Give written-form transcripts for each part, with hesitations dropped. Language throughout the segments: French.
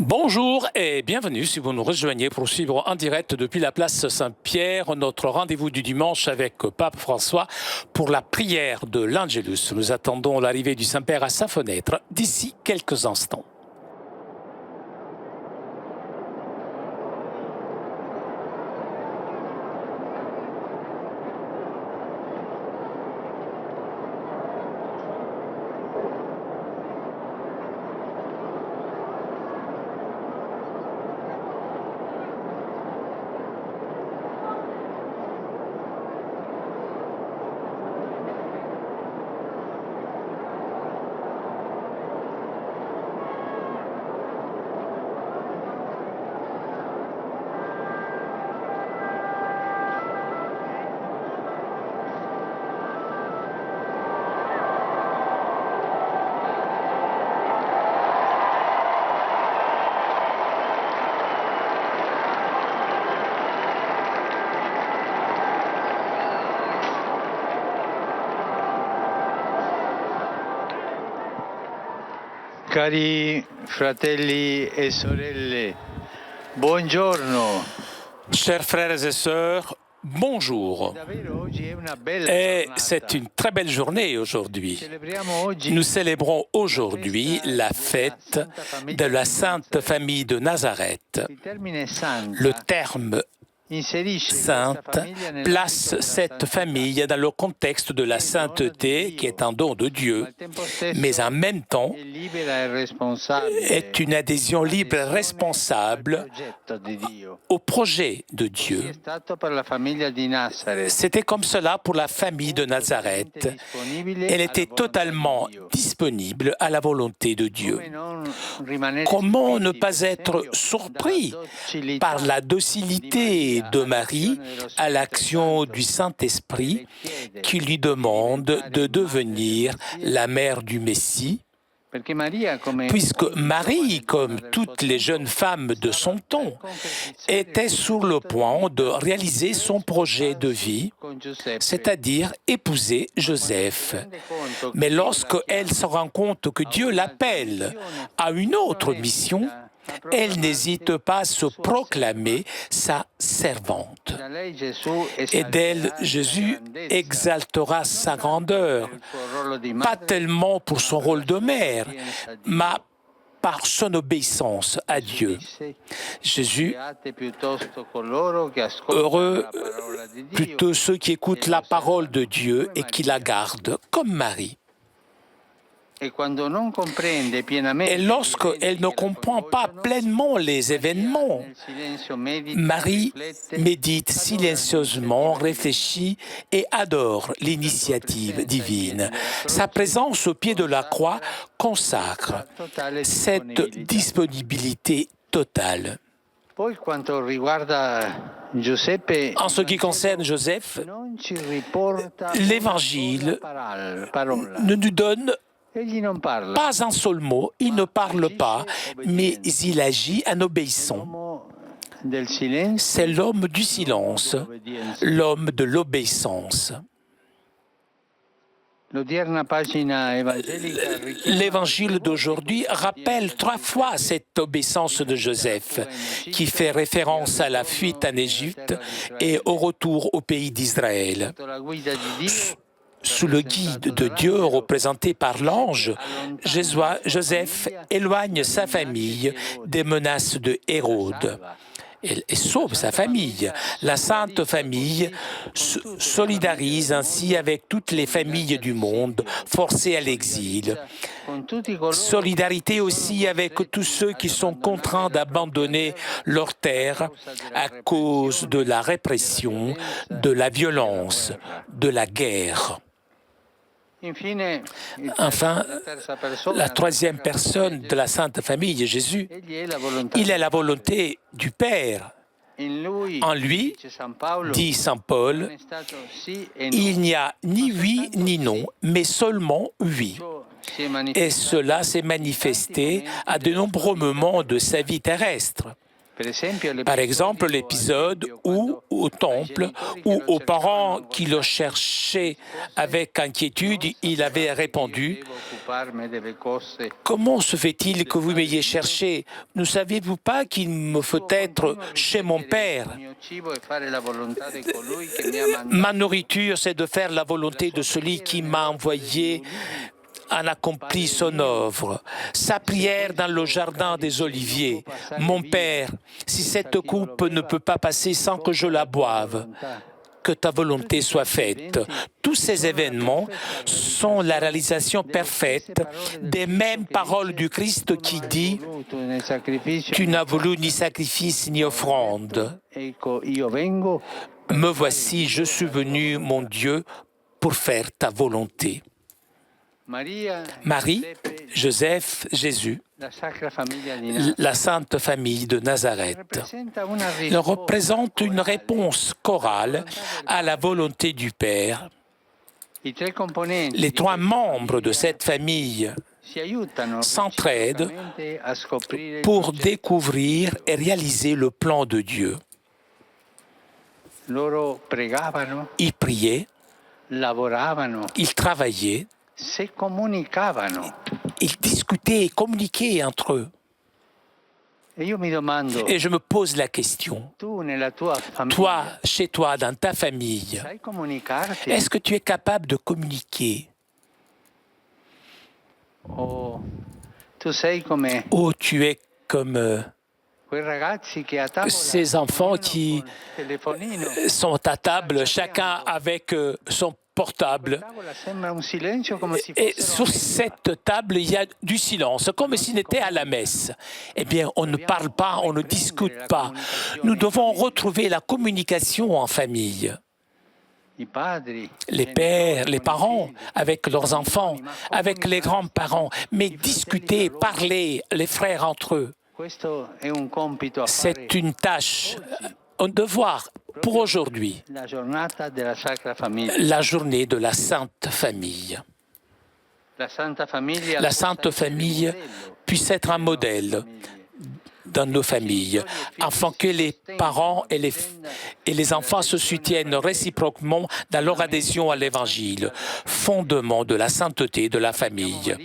Bonjour et bienvenue si vous nous rejoignez pour suivre en direct depuis la place Saint-Pierre notre rendez-vous du dimanche avec Pape François pour la prière de l'Angelus. Nous attendons l'arrivée du Saint-Père à sa fenêtre d'ici quelques instants. Cari fratelli e sorelle, buongiorno. Chers frères et sœurs, bonjour. Et c'est une très belle journée aujourd'hui. Nous célébrons aujourd'hui la fête de la Sainte Famille de Nazareth. Le terme sainte place cette famille dans le contexte de la sainteté qui est un don de Dieu, mais en même temps est une adhésion libre et responsable au projet de Dieu. C'était comme cela pour la famille de Nazareth. Elle était totalement disponible à la volonté de Dieu. Comment ne pas être surpris par la docilité de Marie à l'action du Saint-Esprit qui lui demande de devenir la mère du Messie, puisque Marie, comme toutes les jeunes femmes de son temps, était sur le point de réaliser son projet de vie, c'est-à-dire épouser Joseph. Mais lorsqu'elle se rend compte que Dieu l'appelle à une autre mission, elle n'hésite pas à se proclamer sa servante. Et d'elle, Jésus exaltera sa grandeur, pas tellement pour son rôle de mère, mais par son obéissance à Dieu. Jésus, heureux plutôt ceux qui écoutent la parole de Dieu et qui la gardent, comme Marie. Et lorsqu'elle ne comprend pas pleinement les événements, Marie médite silencieusement, réfléchit et adore l'initiative divine. Sa présence au pied de la croix consacre cette disponibilité totale. En ce qui concerne Joseph, l'Évangile ne nous donne pas un seul mot, il ne parle pas, mais il agit en obéissant. C'est l'homme du silence, l'homme de l'obéissance. L'évangile d'aujourd'hui rappelle 3 fois cette obéissance de Joseph, qui fait référence à la fuite en Égypte et au retour au pays d'Israël. Sous le guide de Dieu représenté par l'ange, Joseph éloigne sa famille des menaces de Hérode. Et sauve sa famille. La Sainte Famille se solidarise ainsi avec toutes les familles du monde forcées à l'exil. Solidarité aussi avec tous ceux qui sont contraints d'abandonner leur terre à cause de la répression, de la violence, de la guerre. Enfin, la troisième personne de la Sainte Famille, Jésus, il est la volonté du Père. En lui, dit saint Paul, il n'y a ni oui ni non, mais seulement oui. Et cela s'est manifesté à de nombreux moments de sa vie terrestre. Par exemple, l'épisode où, au temple, où aux parents qui le cherchaient avec inquiétude, il avait répondu « Comment se fait-il que vous m'ayez cherché? Ne savez-vous pas qu'il me faut être chez mon Père? Ma nourriture, c'est de faire la volonté de celui qui m'a envoyé en accomplit son œuvre. Sa prière dans le jardin des Oliviers. Mon Père, si cette coupe ne peut pas passer sans que je la boive, que ta volonté soit faite. » Tous ces événements sont la réalisation parfaite des mêmes paroles du Christ qui dit « Tu n'as voulu ni sacrifice ni offrande. Me voici, je suis venu, mon Dieu, pour faire ta volonté. » Marie, Joseph, Jésus, la Sainte Famille de Nazareth, représente une réponse chorale à la volonté du Père. Les trois membres de cette famille s'entraident pour découvrir et réaliser le plan de Dieu. Ils priaient, ils travaillaient, ils discutaient et communiquaient entre eux. Et je me pose la question, toi, chez toi, dans ta famille, est-ce que tu es capable de communiquer? Ou tu es comme ces enfants qui sont à table, chacun avec son portable. Et sur cette table, il y a du silence, comme s'il était à la messe. Eh bien, on ne parle pas, on ne discute pas. Nous devons retrouver la communication en famille. Les pères, les parents, avec leurs enfants, avec les grands-parents, mais discuter, parler, les frères entre eux. C'est une tâche, un devoir pour aujourd'hui, la journée de la Sainte Famille. La Sainte Famille puisse être un modèle dans nos familles, afin que les parents et les enfants se soutiennent réciproquement dans leur adhésion à l'Évangile, fondement de la sainteté de la famille.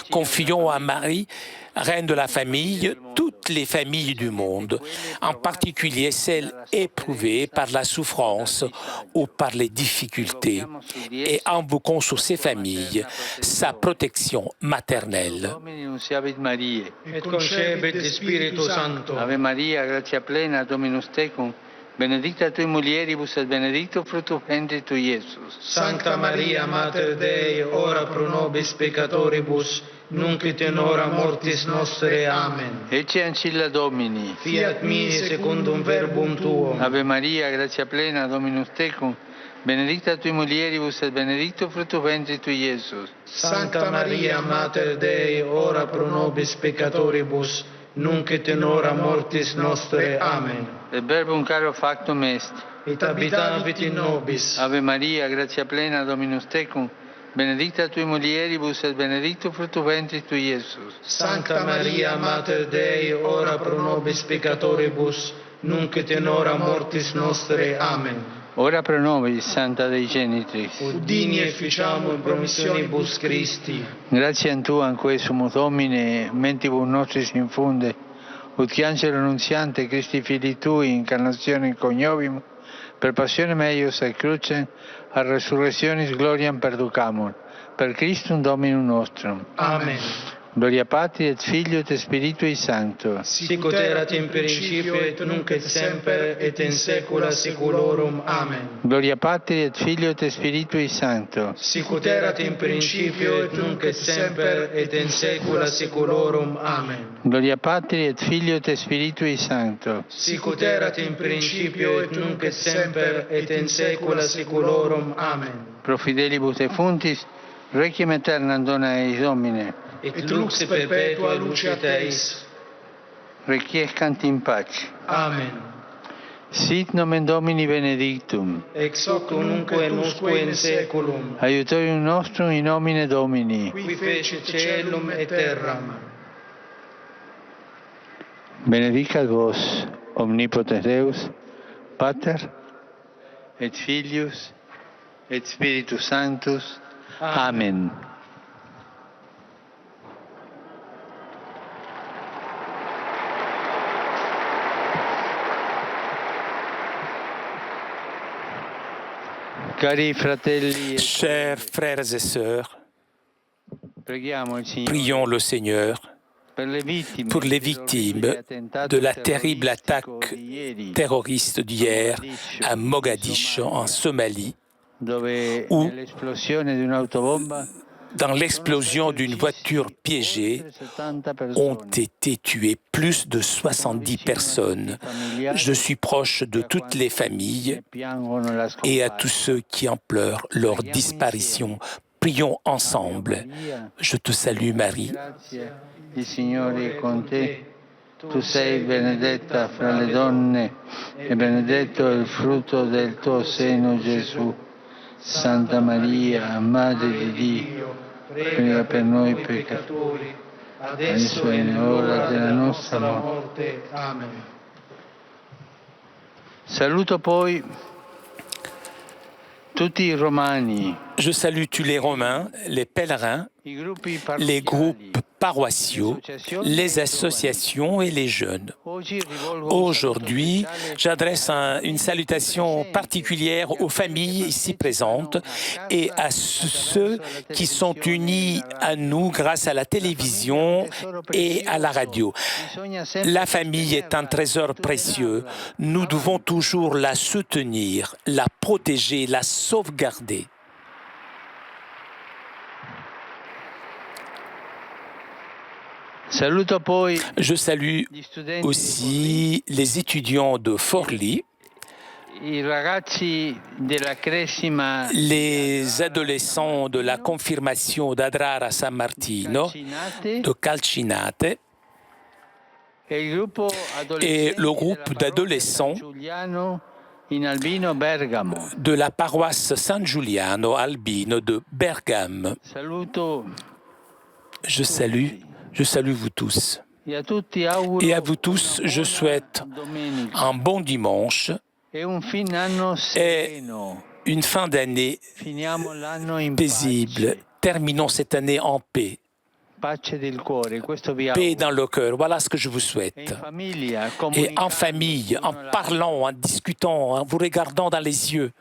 Confions à Marie, Reine de la famille, toutes les familles du monde, en particulier celles éprouvées par la souffrance ou par les difficultés, et invoquons sur ces familles sa protection maternelle. Et concepit Spiritus Sancto. Ave Maria, gratia plena, Dominus tecum, benedicta tui mulieribus et benedictus fructus ventris tui, Iesus. Sancta Maria, Mater Dei, ora pro nobis peccatoribus, nunc et in hora mortis nostre. Amen. Ecce ancilla Domini. Fiat mi secundum verbum tuum. Ave Maria, gratia plena, Dominus tecum, benedicta tui mulieribus et benedictus fructus ventris tui, Iesus. Sancta Maria, Mater Dei, ora pro nobis peccatoribus, nunc et in hora mortis nostre. Amen. Et verbum caro factum est. Et habitavit in nobis. Ave Maria, gratia plena, Dominus tecum, benedicta tui mulieribus et benedictus fructus ventris tui, Iesus. Sancta Maria, Mater Dei, ora pro nobis peccatoribus, nunc et in hora mortis nostre. Amen. Ora pro nobis, Santa Dei Genitris. Udini e ficiamo in promissionibus Christi. Grazie a Tu, anque sumus Domine, mentibus nostris infunde, ut che angelo annunziante Christi Fili Tui, incarnazione coniovim, per passione meius et crucem, a resurrectionis gloriam perducamur, per Christum Dominum nostrum. Amen. Gloria Patri et Filio et Spiritui Sancto. Sic erat in principio et nunc et semper et in saecula saeculorum. Amen. Gloria Patri et Filio et Spiritui Sancto. Sic erat in principio et nunc et semper et in saecula saeculorum. Amen. Gloria Patri et Filio et Spiritui Sancto. Sic erat in principio et nunc et semper et in saecula saeculorum. Amen. Pro fidelibus et fontis, requiem aeternam dona eis Domine. Et lux perpetua luceat eis. Requiescant in pace. Amen. Sit nomen Domini benedictum. Ex hoc nunc et usque in saeculum. Aiutorium nostrum in nomine Domini. Qui fecit caelum et terram. Benedicat vos omnipotens Deus, Pater, et Filius, et Spiritus Sanctus. Amen. Cari fratelli, Chers frères et sœurs, prions le Seigneur pour les victimes de la terrible attaque terroriste d'hier à Mogadiscio, en Somalie, où, dans l'explosion d'une voiture piégée, ont été tuées plus de 70 personnes. Je suis proche de toutes les familles et à tous ceux qui en pleurent leur disparition. Prions ensemble. Je te salue Marie. Il Signore è con te. Tu sei benedetta fra le donne e benedetto è il frutto del tuo seno, Gesù. Santa Maria, Madre di Dio, prega per noi peccatori, adesso è l'ora della nostra morte. Amen. Saluto poi tutti i romani. Je salue tous les Romains, les pèlerins, les groupes paroissiaux, les associations et les jeunes. Aujourd'hui, j'adresse une salutation particulière aux familles ici présentes et à ceux qui sont unis à nous grâce à la télévision et à la radio. La famille est un trésor précieux. Nous devons toujours la soutenir, la protéger, la sauvegarder. Je salue aussi les étudiants de Forlì, les adolescents de la confirmation d'Adrara San Martino, de Calcinate, et le groupe d'adolescents de la paroisse San Giuliano Albino de Bergame. Je salue vous tous. Et à vous tous, je souhaite un bon dimanche et une fin d'année paisible. Terminons cette année en paix. Paix dans le cœur, voilà ce que je vous souhaite. Et en famille, en parlant, en discutant, en vous regardant dans les yeux.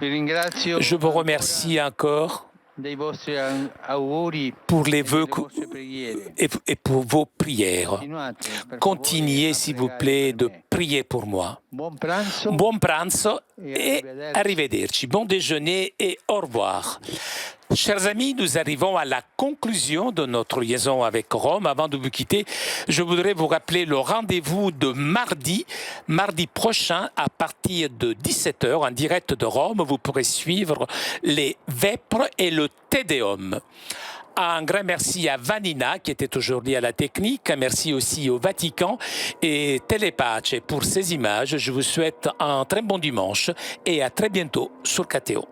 Je vous remercie encore pour les vœux et pour vos prières. Continuez, s'il vous plaît, de prier pour moi. Buon pranzo et arrivederci. Bon déjeuner et au revoir. Chers amis, nous arrivons à la conclusion de notre liaison avec Rome. Avant de vous quitter, je voudrais vous rappeler le rendez-vous de mardi prochain à partir de 17h en direct de Rome. Vous pourrez suivre les Vêpres et le Te Deum. Un grand merci à Vanina qui était aujourd'hui à la technique. Un merci aussi au Vatican et Telepace pour ces images. Je vous souhaite un très bon dimanche et à très bientôt sur KTO.